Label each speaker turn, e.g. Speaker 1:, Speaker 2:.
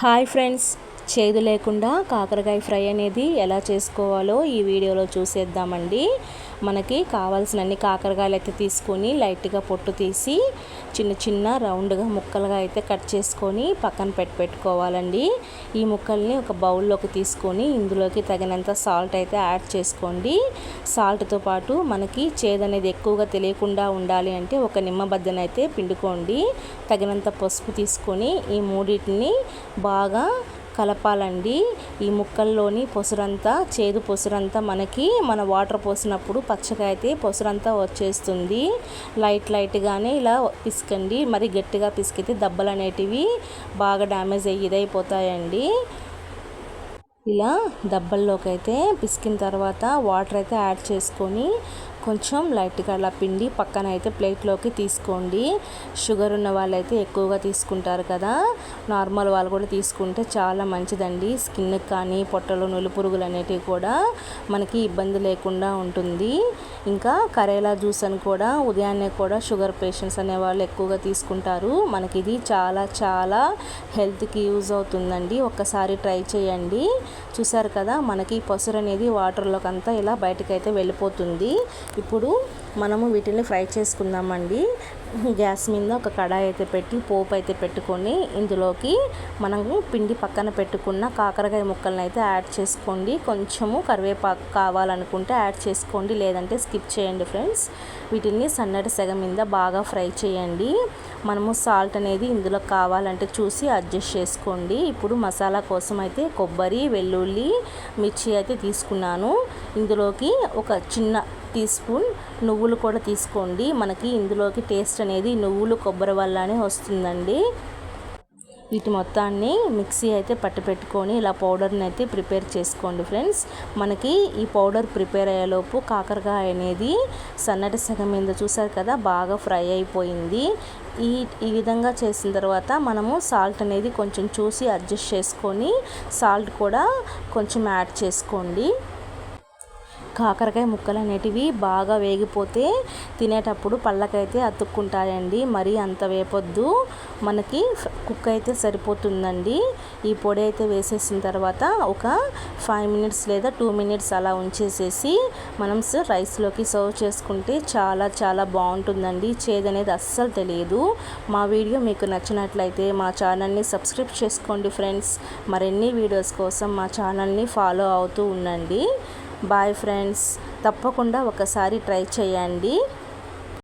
Speaker 1: Hi friends, చేదు లేకుండా కాకరకాయ ఫ్రై అనేది ఎలా చేసుకోవాలో ఈ వీడియోలో చూసేద్దామండి. మనకి కావాల్సిన అన్ని కాకరకాయలు అయితే తీసుకొని లైట్గా పొట్టు తీసి చిన్న చిన్న రౌండ్గా ముక్కలుగా అయితే కట్ చేసుకొని పక్కన పెట్టుకోవాలండి. ఈ ముక్కల్ని ఒక బౌల్లోకి తీసుకొని ఇందులోకి తగినంత సాల్ట్ అయితే యాడ్ చేసుకోండి. సాల్ట్తో పాటు మనకి చేదు అనేది ఎక్కువగా తెలియకుండా ఉండాలి అంటే ఒక నిమ్మబద్దనైతే పిండుకోండి. తగినంత పసుపు తీసుకొని ఈ మూడింటిని బాగా కలపాలండి. ఈ ముక్కల్లోని పొసురంతా, చేదు పొసురంతా మనకి మన వాటర్ పోసినప్పుడు పచ్చగా అయితే పొసురంతా వచ్చేస్తుంది. లైట్గానే ఇలా పిసకండి. మరి గట్టిగా పిసికితే దెబ్బలు అనేటివి బాగా డ్యామేజ్ ఇదైపోతాయండి. ఇలా దెబ్బల్లోకి అయితే పిసికిన తర్వాత వాటర్ అయితే యాడ్ చేసుకొని కొంచెం లైట్గా అలా పిండి పక్కన అయితే ప్లేట్లోకి తీసుకోండి. షుగర్ ఉన్న వాళ్ళైతే ఎక్కువగా తీసుకుంటారు కదా, నార్మల్ వాళ్ళు కూడా తీసుకుంటే చాలా మంచిదండి. స్కిన్కి కానీ పొట్టలు నులి పురుగులు అనేటివి కూడా మనకి ఇబ్బంది లేకుండా ఉంటుంది. ఇంకా కరేలా జ్యూస్ అని కూడా ఉదయాన్నే కూడా షుగర్ పేషెంట్స్ అనేవాళ్ళు ఎక్కువగా తీసుకుంటారు. మనకి ఇది చాలా చాలా హెల్త్కి యూజ్ అవుతుందండి. ఒక్కసారి ట్రై చేయండి. చూసారు కదా, మనకి పసురు అనేది వాటర్లోకి అంతా ఇలా బయటకైతే వెళ్ళిపోతుంది. ఇప్పుడు మనము వీటిని ఫ్రై చేసుకుందామండి. గ్యాస్ మీద ఒక కడాయి అయితే పెట్టి పోపు అయితే పెట్టుకొని ఇందులోకి మనము పిండి పక్కన పెట్టుకున్న కాకరకాయ ముక్కలను అయితే యాడ్ చేసుకోండి. కొంచెము కరివేపాకు కావాలనుకుంటే యాడ్ చేసుకోండి, లేదంటే స్కిప్ చేయండి ఫ్రెండ్స్. వీటిని సన్నటి సెగ మీద బాగా ఫ్రై చేయండి. మనము సాల్ట్ అనేది ఇందులో కావాలంటే చూసి అడ్జస్ట్ చేసుకోండి. ఇప్పుడు మసాలా కోసం అయితే కొబ్బరి, వెల్లుల్లి, మిర్చి అయితే తీసుకున్నాను. ఇందులోకి ఒక చిన్న టీ స్పూన్ నువ్వులు కూడా తీసుకోండి. మనకి ఇందులోకి టేస్ట్ అనేది నువ్వులు కొబ్బరి వల్లనే వస్తుందండి. వీటి మొత్తాన్ని మిక్సీ అయితే పెట్టుకొని ఇలా పౌడర్ని అయితే ప్రిపేర్ చేసుకోండి ఫ్రెండ్స్. మనకి ఈ పౌడర్ ప్రిపేర్ అయ్యేలోపు కాకరకాయ అనేది సన్నటి సగం మీద చూసారు కదా బాగా ఫ్రై అయిపోయింది. ఈ విధంగా చేసిన తర్వాత మనము సాల్ట్ అనేది కొంచెం చూసి అడ్జస్ట్ చేసుకొని సాల్ట్ కూడా కొంచెం యాడ్ చేసుకోండి. కాకరకాయ ముక్కలు అనేటివి బాగా వేగిపోతే తినేటప్పుడు పళ్ళకైతే అతుక్కుంటాయండి. మరీ అంత వేపొద్దు, మనకి కుక్ అయితే సరిపోతుందండి. ఈ పొడి అయితే వేసేసిన తర్వాత ఒక 5 మినిట్స్ లేదా 2 మినిట్స్ అలా ఉంచేసేసి మనం రైస్లోకి సర్వ్ చేసుకుంటే చాలా చాలా బాగుంటుందండి. చేదు అనేది అస్సలు తెలియదు. మా వీడియో మీకు నచ్చినట్లయితే మా ఛానల్ని సబ్స్క్రైబ్ చేసుకోండి ఫ్రెండ్స్. మరిన్ని వీడియోస్ కోసం మా ఛానల్ని ఫాలో అవుతూ ఉండండి. బాయ్ ఫ్రెండ్స్, తప్పకుండా ఒకసారి ట్రై చేయండి.